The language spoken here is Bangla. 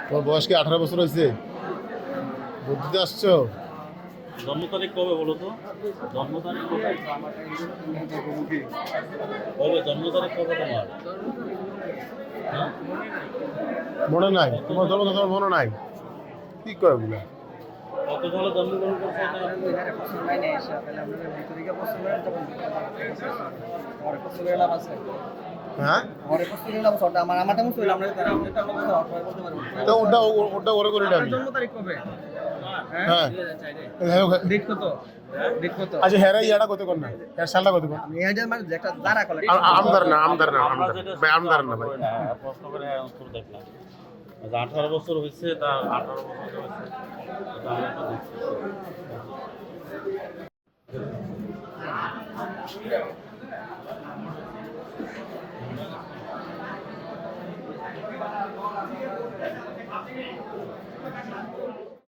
তোমার বয়স কি 18 বছর হয়েছে? বুদ্ধিতে আসছো? জন্ম তারিখ কবে বলো তো? জন্ম তারিখ কবে? কবে জন্ম তারিখ কবে তোমার? হ্যাঁ? মনে নাই তোমার জন্ম, তোমার মনে নাই? কি কয় ওগুলা? কত সালে জন্মগ্রহণ করছো এটা? হ্যাঁ তো ওটা ওটা ওরে করে আমি। হ্যাঁ আচ্ছা হ্যাঁ ইয়াটা কত কর না, এর সালটা কত কর? আমদার না আমদার না আমদার ভাই, আমদার না ভাই। হ্যাঁ প্রশ্ন করে হ্যাঁ উত্তর দেখলাম। 18 বছর হয়েছে, তা 18 বছর হয়েছে এটা আমি তো দেখছি।